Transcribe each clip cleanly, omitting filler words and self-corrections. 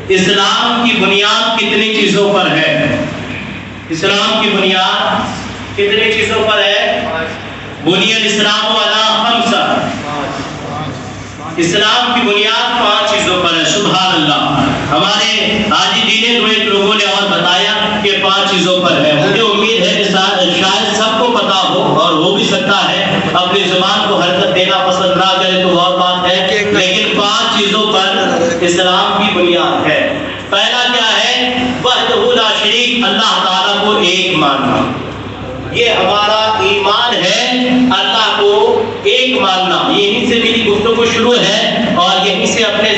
اسلام کی بنیاد کتنی چیزوں پر ہے؟ اسلام کی بنیاد کتنی چیزوں پر ہے؟ بنی الاسلام علی خمسہ، اسلام کی بنیاد 5 چیزوں پر ہے۔ سبحان اللہ، ہمارے حاجی دین رویت لوگوں نے اور بتایا کہ 5 چیزوں پر ہے۔ مجھے امید ہے کہ شاید سب کو پتا ہو، اور ہو بھی سکتا ہے اپنی زبان کو حرکت دینا پسند نہ کرے تو اور بات ہے، لیکن 5 چیزوں پر اسلام کی بنیاد ہے۔ پہلا کیا ہے؟ وحدہ لا شریک، اللہ تعالیٰ کو ایک ماننا۔ یہ ہمارا ایمان ہے، اللہ کو ایک ماننا۔ یہیں سے میری گفتگو شروع ہے اور یہیں سے اپنے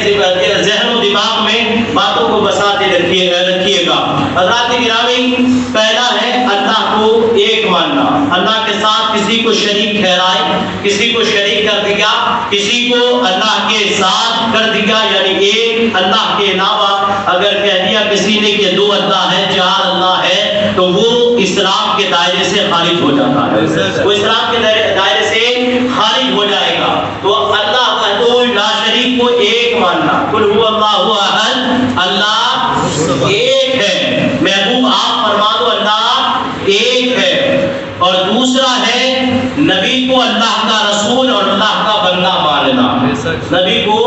ذہن و دماغ میں باتوں کو بساتے رکھیے گا۔ حضرات گرامی، پہلا ہے اللہ کو ایک ماننا۔ اللہ کے ساتھ کسی کو شریک ٹھہرائے، کسی کو شریک کر دیا، کسی کو اللہ کے ساتھ کر دیا، یعنی ایک اللہ کے علاوہ اگر کہہ دیا کسی نے کہ 2 اللہ ہے، 4 اللہ ہے، تو وہ اسلام کے دائرے سے خارج ہو جاتا ہے، وہ اسلام کے دائرے سے خارج ہو جائے گا۔ تو اللہ وحدہ لا شریک کو ایک ماننا۔ قل هو اللہ احد، اللہ ایک ہے۔ محبوب آپ فرما دو اللہ ایک ہے۔ اور دوسرا ہے نبی کو اللہ کا رسول اور اللہ کا بندہ ماننا۔ نبی کو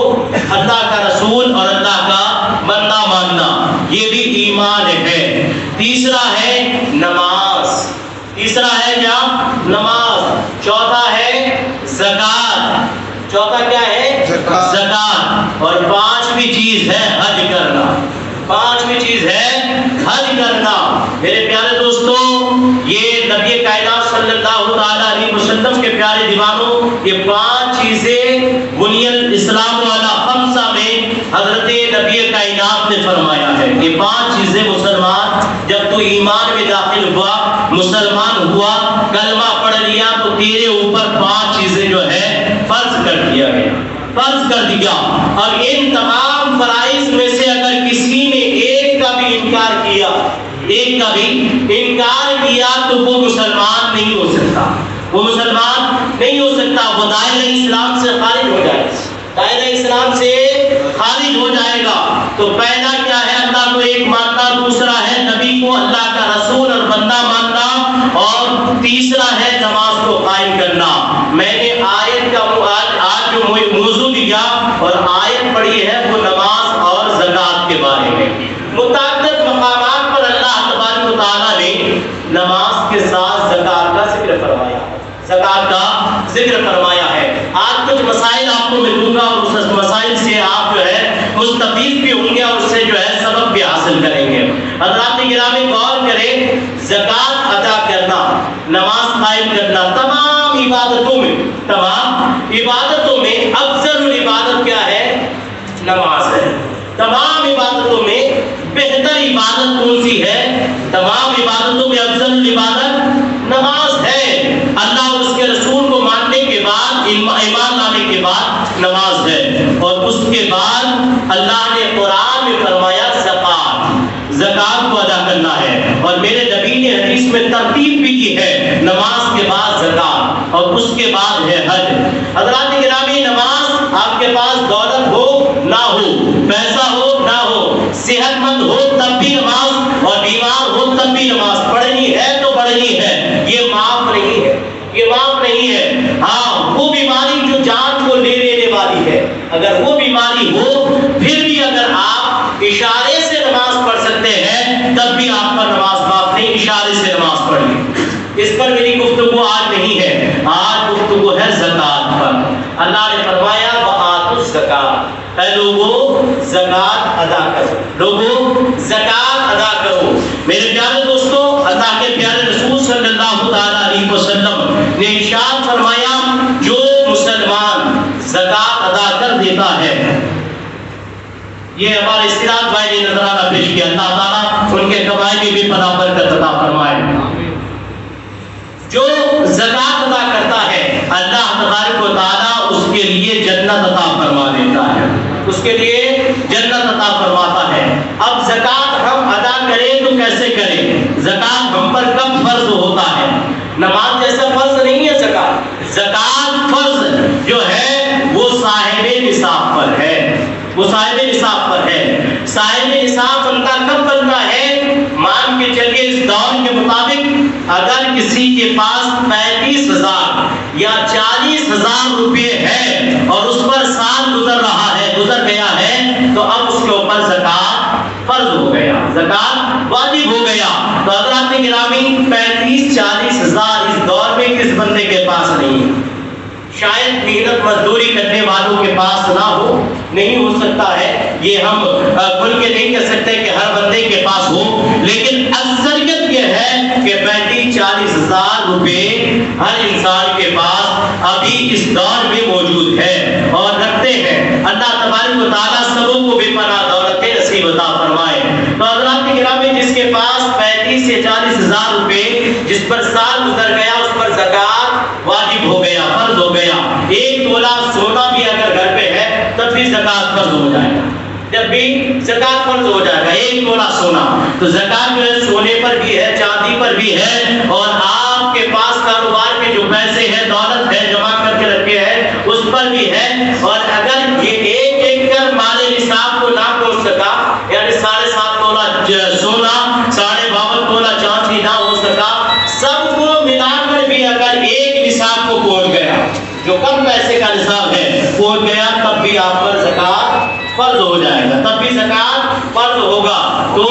اللہ کا رسول اور اللہ کا بندہ ماننا، یہ بھی ایمان ہے۔ تیسرا ہے نماز۔ تیسرا ہے کیا؟ نماز۔ چوتھا ہے زکات۔ چوتھا کیا ہے؟ زکات۔ اور 5ویں چیز ہے حج کرنا۔ 5ویں چیز ہے حج کرنا۔ میرے پیارے دوستو، یہ نبی کائنات صلی اللہ علیہ وسلم کے پیارے دیوانوں، یہ 5 چیزیں بنی الاسلام والا خمسہ میں حضرت نبی کائنات نے فرمایا ہے۔ یہ 5 چیزیں مسلمان جب تو ایمان میں داخل ہوا، مسلمان ہوا، کلمہ پڑھ لیا، تو تیرے اوپر 5 چیزیں جو ہے فرض کر دیا گیا، فرض کر دیا۔ اور ان تمام فرائض میں سے اگر کسی نے ایک کا بھی انکار کیا، ایک کا بھی انکار کیا، تو وہ مسلمان نہیں ہو سکتا، وہ مسلمان نہیں ہو سکتا، وہ دائرہ اسلام سے خارج ہو جائے گا، دائرہ اسلام سے خارج ہو جائے گا۔ تو پہلا کیا ہے؟ اللہ کو ایک ماننا۔ دوسرا ہے نبی کو اللہ کا رسول اور بندہ ماننا۔ اور تیسرا ہے نماز کو قائم کرنا۔ میں نے آیت کا آج جو موضوع دیا اور آیت پڑھی ہے وہ نماز اور زکات کے بارے میں۔ متعدد مقامات پر اللہ تبارک و تعالیٰ نے نماز کے ساتھ زکات کا ذکر فرمایا، زکات کا ذکر فرمایا ہے۔ آج کچھ مسائل آپ کو میں دوں گا اور اس مسائل سے آپ جو ہے مستفید بھی ہوں گے اور اس سے جو ہے سبق بھی حاصل کریں گے۔ حضرات گرامی غور کریں، زکات ادا کرنا، نماز قائم کرنا، تمام عبادتوں میں افضل العبادت کیا ہے؟ نماز ہے۔ تمام عبادتوں میں بہتر عبادت کون سی ہے؟ تمام عبادتوں میں افضل العبادت نماز ہے۔ اللہ اور اس کے رسول کو ماننے کے بعد، ایمان لانے کے بعد نماز ہے۔ اور اس کے بعد اللہ نے قرآن میں فرمایا زکات، زکات کو ادا کرنا ہے۔ اور میرے نبی نے حدیث میں ترتیب بھی کی ہے، نماز کے بعد زکات اور اس کے بعد ہے حج۔ حضرات گرامی، نماز آپ کے پاس دولت ہو نہ ہو، پیسہ ہو نہ ہو، صحت مند ہو تب بھی نماز، اور بیمار ہو تب بھی نماز پڑھنی ہے تو پڑھنی ہے، یہ معاف نہیں ہے، یہ معاف نہیں ہے۔ ہاں، وہ بیماری جو جان کو لے لینے والی ہے، اگر وہ بیماری ہو پھر بھی اگر آپ اشارے سے نماز پڑھ سکتے ہیں تب بھی آپ کا نماز معاف نہیں، اشارے سے نماز پڑھیے۔ اس پر میری گفتگو آج نہیں ہے، آج گفتگو ہے زکات پر۔ اللہ نے فرمایا وآتوا الزکات، اے لوگوں زکات ادا کرو، لوگوں زکات ادا کرو۔ میرے پیارے دوستو، اللہ کے پیارے رسول صلی اللہ تعالیٰ علیہ وسلم نے ارشاد فرمایا، جو مسلمان زکات ادا کر دیتا ہے، یہ ہمارے استعداد بھائی نے نذرانہ پیش کیا، اللہ تعالیٰ ان کے کمائی میں بھی پناہ برکت عطا فرمائے۔ جو زکات ادا کرتا ہے اللہ تبارک و تعالیٰ اس کے لیے جنت عطا فرما دیتا ہے، اس کے لیے جنت عطا فرماتا ہے۔ اب زکات ہم ادا کریں تو کیسے کریں؟ زکات ہم پر کب فرض ہوتا ہے؟ نماز جیسا فرض نہیں ہے زکات۔ زکات فرض جو ہے وہ صاحب نصاب پر ہے، وہ صاحب نصاب پر ہے۔ صاحب اگر کسی کے پاس 35,000 یا 40,000 روپے ہے اور اس پر سال گزر گیا ہے تو اب اس کے اوپر زکات فرض ہو گیا، زکات واجب ہو گیا۔ تو حضرات گرامی 35-40,000 اس دور میں کس بندے کے پاس نہیں ہے؟ شاید محنت مزدوری کرنے والوں کے پاس نہ ہو، نہیں ہو سکتا ہے، یہ ہم کھل کے نہیں کہہ سکتے کہ ہر بندے کے پاس ہو، لیکن اکثریت یہ ہے کہ 35-40,000 روپے ہر انسان کے پاس ابھی اس دور میں موجود ہے اور رکھتے ہیں۔ اللہ تبارک و تعالیٰ سبوں کو بے پناہ دولت نصیب عطا فرمائے۔ تو حضرات گرامی جس کے پاس 35 سے 40,000 روپے جس پر سال گزر گیا اس پر زکات واجب ہو گیا، فرض ہو گیا۔ 1 تولہ سونا بھی اگر گھر پہ ہے تب بھی زکات فرض ہو جائے گا، جب بھی زکات فرض ہو جائے گا 1 تولہ سونا۔ تو زکات جو ہے سونے پر بھی ہے، چاندی پر بھی ہے، اور آپ کے پاس کاروبار کے جو پیسے ہیں، دولت ہے، جمع کر کے رکھے ہیں، اس پر بھی ہے۔ اور اگر یہ ایک ایک کر مال نصاب کو نہ پہنچ سکا، یعنی 7.5 تولہ سونا، 52.5 تولہ چاندی نہ ہو سکا، سب کو ملا کر بھی اگر ایک نصاب کو پہنچ گیا، جو کم پیسے کا نصاب ہے پہنچ گیا، تب بھی آپ پر زکات فرض ہو جائے گا، تب بھی زکات فرض ہوگا۔ تو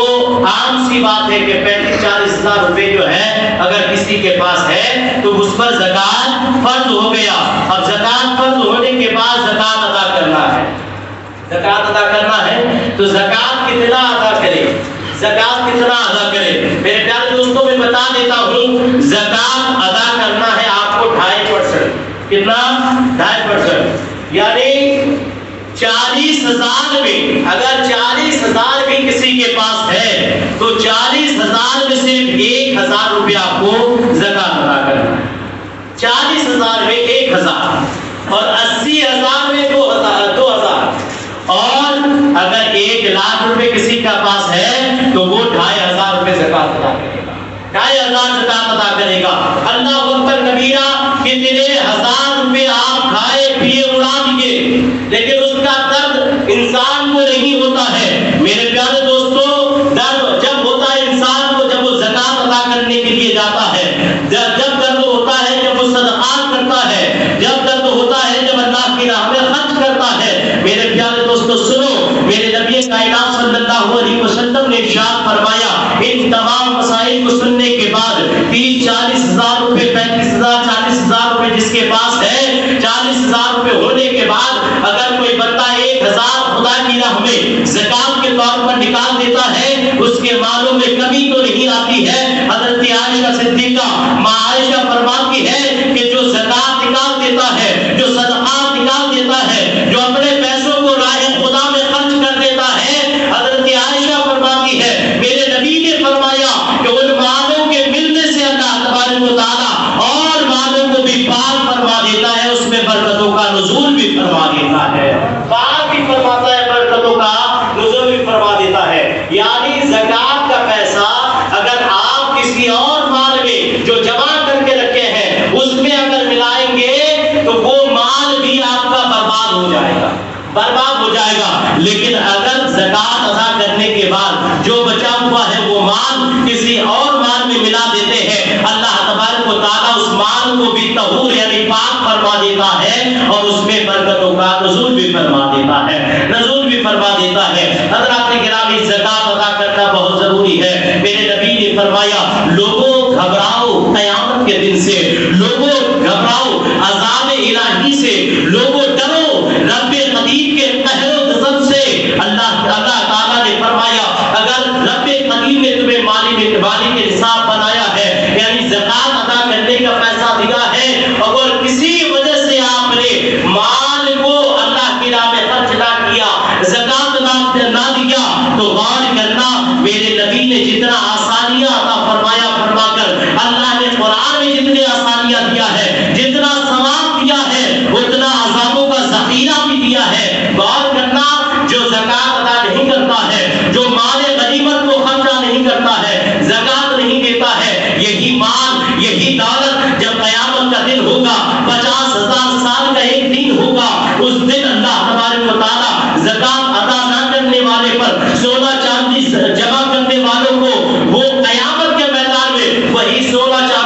عام سی بات ہے کہ 35-40,000 روپے جو ہے اگر کسی کے پاس ہے تو اس پر زکات فرض ہو گیا۔ اب زکات فرض ہونے کے بعد زکات ادا کرنا ہے، زکات ادا کرنا ہے تو زکات کتنا ادا کرے، زکات کتنا ادا کرے؟ میرے پیارے دوستوں میں بتا دیتا ہوں، زکات ادا کرنا ہے آپ کو 2.5%۔ کتنا؟ 2.5%، یعنی 40,000 میں اگر 40,000 بھی کسی کے پاس ہے تو 40,000 میں سے 1,000 روپے آپ کو زکات ادا کرنا ہے۔ 40,000 میں 1,000 اور 80,000 میں 2,000 اور اگر 1,00,000 روپے کسی کا پاس ہے تو وہ 2,500 روپے زکات ادا کرے گا، 2,500 زکات ادا کرے گا۔ اللہ اکبر کبیرہ، کتنے ہزار روپے آپ کھائے پیے اڑا دیے، لیکن اس کا درد انسان کو نہیں ہوتا ہے۔ میرے پیارے دوستوں، درد جب ہوتا ہے انسان کو جب وہ زکات ادا کرنے کے لیے جاتا ہے، جب درد ہوتا ہے جب وہ صدقات کرتا ہے، جب درد ہوتا ہے جب اللہ کی راہ میں خرچ کرتا ہے۔ میرے پیارے دوستوں سنو، میرے نبی کائنات صلی اللہ علیہ وسلم نے ارشاد فرمایا، ان تمام مسائل کو سننے کے بعد 30-40,000 روپے، 35,000 40,000 روپے جس کے پاس ہے، 40,000 روپے ہونے کے بعد اگر کوئی بندہ 1,000 خدا کی راہ میں زکات کے طور پر نکال دیتا ہے، اس کے مالوں میں کمی تو نہیں آتی ہے۔ حضرت عائشہ صدیقہ ماں عائشہ فرماتی ہے کہ جو زکات نکال دیتا ہے، جو صدقات نکال دیتا ہے، جو اپنے پیسوں کو راہ خدا میں خرچ کر دیتا ہے، حضرت عائشہ فرماتی ہے میرے نبی نے فرمایا کہ ان مالوں کے ملنے سے اللہ تبارک و تعالیٰ اور مالوں کو بھی پاک فرما دیتا ہے، اس میں برکتوں کا نزول بھی فرما دیتا ہے، پاک بھی فرماتا ہے، برکتوں کا نزول بھی فرما دیتا ہے۔ یعنی زکات کا پیسہ اگر آپ کسی اور مال میں جو جمع کر کے رکھے ہیں اس میں اگر ملائیں گے تو وہ مال بھی آپ کا برباد ہو جائے گا، برباد ہو جائے گا۔ لیکن اگر زکات ادا کرنے کے بعد جو بچا ہوا ہے وہ مال کسی اور مال میں ملا دیتے ہیں، اللہ تبارک و تعالیٰ اس مال کو بھی طہور یعنی پاک فرما دیتا ہے اور اس میں برکتوں کا نزول بھی فرما دیتا ہے، نزول بھی فرما دیتا ہے۔ حضرات گرامی، زکات ادا کرنا بہت ضروری ہے۔ میرے نبی نے فرمایا، لوگوں گھبراؤ قیامت کے دن سے، لوگوں گھبراؤ عذاب الہی سے، لوگوں ڈرو رب قدیر کے قہر و غضب سے۔ اللہ تعالیٰ نے فرمایا اگر رب قدیر نے تمہیں مالی کے نصاب بنایا ہے، یعنی زکات ادا کرنے کا پیسہ دیا ہے، اگر کسی وجہ سے آپ نے مال کو اللہ کی راہ میں خرچ نہ کیا، زکات نہ دیا، تو غور کرنا میرے نبی نے جتنا آسانیاں عطا فرمایا فرما کر، اللہ نے قرآن میں جتنے آسانیاں دیا ہے، جتنا ثواب دیا ہے، اتنا عذابوں کا ذخیرہ بھی دیا ہے۔ غور کرنا، جو زکات ادا نہیں کرتا ہے، جو مال غنیمت کو خرچہ نہیں کرتا ہے، زکات نہیں دیتا ہے، یہی مال یہی دولت جب قیامت کا دن ہوگا، 50,000 سال کا ایک دن ہوگا، اس دن اللہ تبارک و تعالیٰ زکات ادا نہ کرنے والے پر، سونا چاندی جمع کرنے والوں کو وہ قیامت کے میدان میں وہی سونا چاندی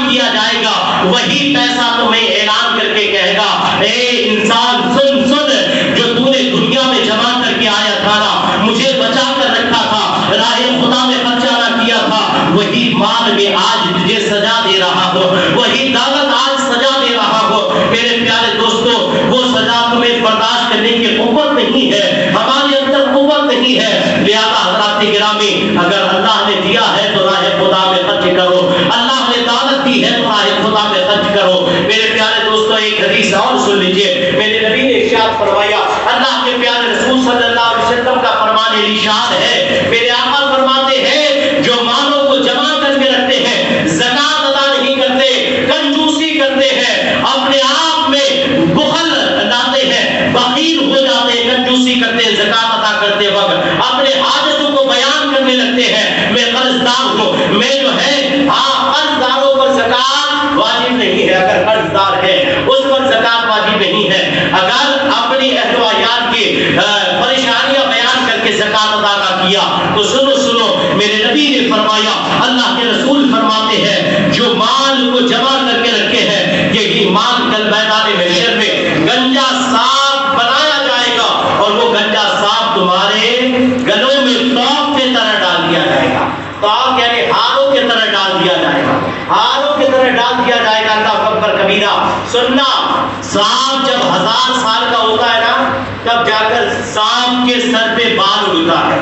کیا جائے گا وہی پیسہ تمہیں اعلان کر کے کہے گا اے انسان سن سن، جو تو نے دنیا میں جمع کر کے آیا تھا نا، مجھے بچا کر رکھا تھا، راہ خدا میں خرچہ نہ کیا تھا، وہی مال میں آج تجھے سزا دے رہا ہو، وہی دولت آج سزا دے رہا ہو۔ میرے پیارے دوستو، وہ سزا تمہیں برداشت کرنے کی قوت نہیں ہے، ہمارے اندر قوت نہیں ہے، لہذا حضرات گرامی، اگر اللہ نے دیا ہے تو راہ خدا میں خرچ کرو، اللہ نے دولت دی ہے تو راہ خدا میں خرچ کرو۔ میرے پیارے دوستو، ایک حدیث اور سن لیجئے، میرے نبی نے ارشاد فرمایا، اللہ کے پیارے رسول صلی اللہ علیہ وسلم کا فرمان ارشاد ہے، میرے آقا فرماتے ہیں جو مالوں کو جمع کر کے رکھتے ہیں، زکات ادا نہیں کرتے، کنجوسی کرتے ہیں، اپنے آپ میں بخل لاتے ہیں، بخیل ہو جاتے ہیں، کنجوسی کرتے ہیں زکات ادا کرتے وقت، اپنے حاجتوں کو بیان کرنے لگتے ہیں، میں قرض دار ہوں، میں جو ہے قرض داروں پر زکات واجب نہیں ہے، اگر قرض دار ہے اس پر زکات واجب نہیں ہے، اگر اپنی اہل و عیال کی پریشانیاں بیان کر کے زکات ادا نہ کیا تو سنو سنو، میرے نبی نے فرمایا، اللہ کے رسول فرماتے ہیں جو مال کو جمع کر کے رکھے ہیں، یہی مال کل میدان محشر میں گنجا صاف بنایا جائے گا، اور وہ گنجا صاف تمہارے گلوں میں توق کی طرح ڈال دیا جائے گا، توق یعنی ہاروں کی طرح ڈال دیا جائے گا، ہاروں کی طرح ڈال دیا جائے گا۔ اللہ اکبر کبیرہ۔ سننا، سانپ جب 1000 سال کا ہوتا ہے نا، تب جا کر سانپ کے سر پہ بال اگتا ہے،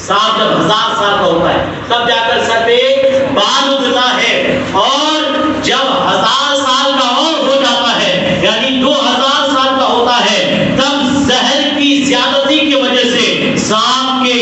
سانپ جب 1000 سال کا ہوتا ہے تب جا کر سر پہ بال اگتا ہے، اور جب 1000 سال کا اور ہو جاتا ہے، یعنی 2000 سال کا ہوتا ہے، تب زہر کی زیادتی کی وجہ سے سانپ کے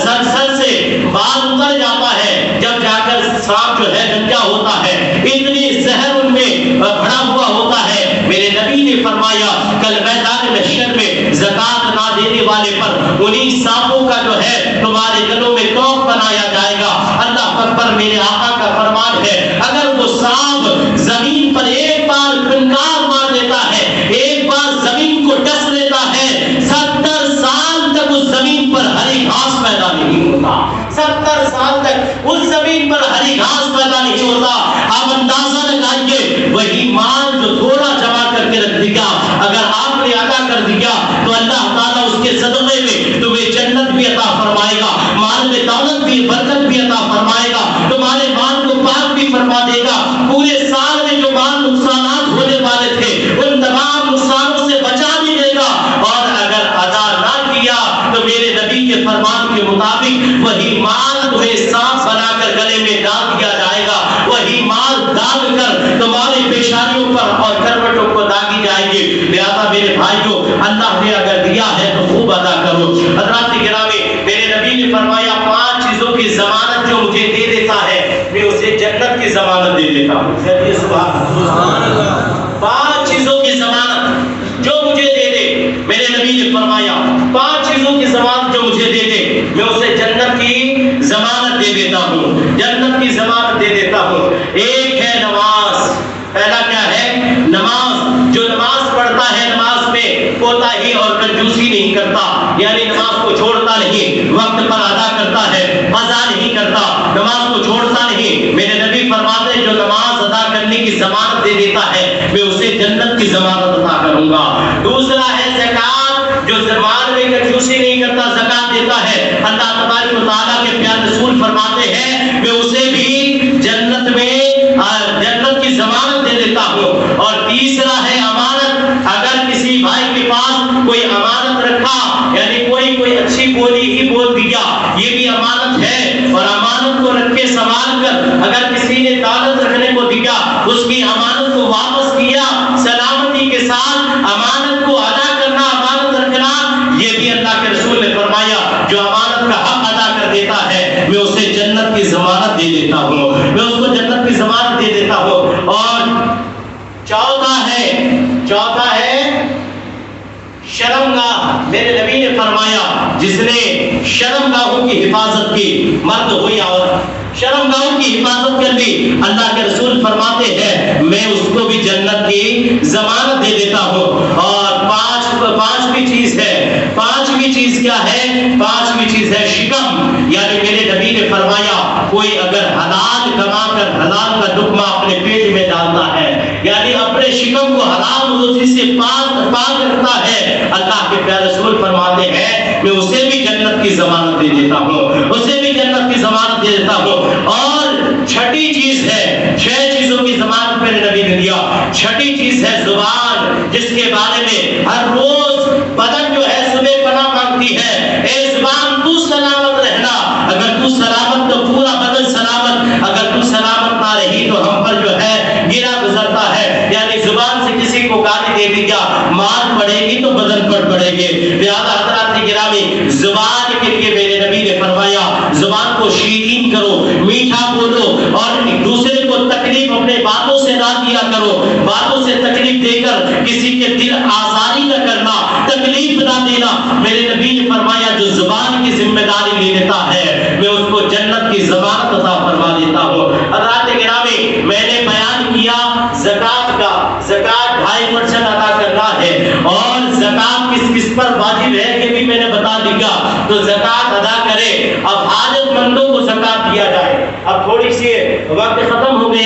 سر سے بال اتر جاتا ہے، جب جا کر سانپ جو ہے گنجا ہوتا ہے، اتنی زہر ان میں بھرا ہوا ہوتا ہے۔ میرے نبی نے فرمایا کل میدان محشر میں زکات نہ دینے والے پر انہی سانپوں کا جو ہے تمہارے گلوں میں توق بنایا جائے گا۔ اللہ اکبر، میرے آقا کا فرمان ہے، اگر وہ سانپ زمین پر ایک بار پھنکار مار دیتا ہے، ایک بار زمین کو ڈس لیتا ہے، 70 سال تک اس زمین پر ہری گھاس پیدا نہیں ہوتا، 70 سال تک اس زمین پر ہری گھاس پیدا نہیں ہوتا۔ آپ اندازہ لگائیے، وہی مال جو تھوڑا جمع کر کے رکھ دیا، اگر آپ نے ادا کر دیا تو اللہ تعالیٰ اس کے صدقے میں تمہیں جنت بھی عطا فرمائے گا، مال میں دولت بھی، برکت بھی عطا فرمائے گا، تمہارے مال کو پاک بھی فرما دے گا، پورے سال میں جو مال نقصانات ہونے والے تھے ان تمام نقصانوں سے بچا بھی دے گا، اور اگر ادا نہ کیا تو میرے نبی کے فرمان کے مطابق وہی مال تمہیں سانپ بنا کر گلے میں ڈال دیا جائے گا، وہی مال داغ کر تمہاری پیشانیوں پر اور کروٹوں کو داغی جائے گی۔ لہذا میرے بھائیوں، اللہ نے اگر دیا ہے تو خوب ادا کرو۔ حضرات گرامی، میرے نبی نے فرمایا 5 چیزوں کی ضمانت جو مجھے دے دیتا ہے میں اسے جنت کی ضمانت دے دیتا ہوں۔ سبحان اللہ۔ 5 چیزوں کی ضمانت جو مجھے دے دے، میرے نبی نے فرمایا 5 چیزوں کی ضمانت جو مجھے دے دے میں اسے جنت کی ضمانت دے دیتا ہوں، جنت کی ضمانت دے دیتا ہوں۔ ایک ہے نماز۔ پہلا کیا ہے؟ نماز۔ جو نماز پڑھتا ہے نماز میں کوتاہی اور کنجوسی نہیں کرتا، یعنی نماز کو چھوڑتا نہیں، وقت پر ادا کرتا ہے، قضا نہیں کرتا، نماز کو چھوڑتا نہیں، میرے نبی فرماتے ہیں جو نماز ادا کرنے کی ضمانت دے دیتا ہے میں اسے جنت کی ضمانت عطا کروں گا۔ دوسرا ہے زکات۔ جو مال میں کنجوسی نہیں کرتا، زکات دیتا ہے، اللہ تبارک و تعالیٰ کے پیارے رسول فرماتے ہیں میں اسے بھی جنت میں جنت کی ضمانت دے دیتا ہوں۔ اور تیسرا ہے امانت۔ اگر کسی بھائی کے پاس کوئی امانت رکھا، یعنی کوئی اچھی بولی ہی بول دیا، یہ بھی امانت ہے، اور امانت کو رکھ کے سنبھال کر اگر کسی نے دولت رکھنے کو دیا، اس کی امانت کو واپس کیا سلامتی کے ساتھ، امانت کو ادا کرنا، امانت رکھنا، یہ بھی اللہ کے رسول نے فرمایا جو امانت کا حق ادا کر دیتا ہے میں اسے جنت کی ضمانت دے دیتا ہوں، میں اس کو جنت کی ضمانت دے دیتا ہوں۔ اور چوتھا ہے شرمگاہ۔ میرے نبی نے فرمایا جس نے شرمگاہوں کی حفاظت کی، مرد ہو یا عورت، شرمگاہوں کی حفاظت کر لی، اللہ کے رسول فرماتے ہیں میں اس کو بھی جنت کی ضمانت دے دیتا ہوں۔ اور پانچویں چیز ہے، پانچویں چیز کیا ہے؟ پانچویں چیز ہے شکم، یعنی میرے نبی نے فرمایا کوئی اگر حلال کما کر حلال کا لقمہ اپنے پیٹ میں ڈالتا ہے، یعنی اپنے شکم کو حرام روزی سے پاک رکھتا ہے، اللہ کے پیارے رسول فرماتے ہیں میں اسے بھی جنت کی ضمانت دے دیتا ہوں، اسے بھی جنت کی ضمانت دے دیتا ہوں۔ اور چھٹی چیز ہے، 6 چیزوں کی ضمانت میرے نبی نے دیا، چھٹی چیز ہے زبان، جس کے بارے میں ہر روز بدن جو ہے صبح پناہ مانگتی ہے، اے زبان تو سلامت رہنا، اگر تو سلامت تو پورا بدن سلامت، اگر تو سلامت نہ رہی تو ہم پر جو ہے گرا گزرتا ہے، یعنی زبان سے کسی کو گالی دے دی کیا مار پڑے گی تو بدن پر پڑے گی۔ لہذا حضرات گرامی زبان کے لیے میرے نبی نے فرمایا زبان کو شیرین کرو، میٹھا بولو، اور دوسرے کو تکلیف اپنے باتوں سے نہ دیا کرو، باتوں سے تکلیف دے کر کسی کے دل آزاری نہ کرنا، تکلیف نہ دینا۔ میرے نبی نے فرمایا جو زبان کی ذمہ داری لے لیتا ہے میں اس کو جنت کی ضمانت عطا فرما دیتا ہوں۔ حضرات گرامی میں نے بیان کیا زکات کا، زکات 2.5% ادا کرنا ہے، اور زکات کس کس پر واجب ہے یہ بھی میں نے بتا دیا، تو زکات ادا کرے۔ اب حاجت مندوں کو زکات دیا جائے۔ اب تھوڑی سی وقت ختم ہو گیا۔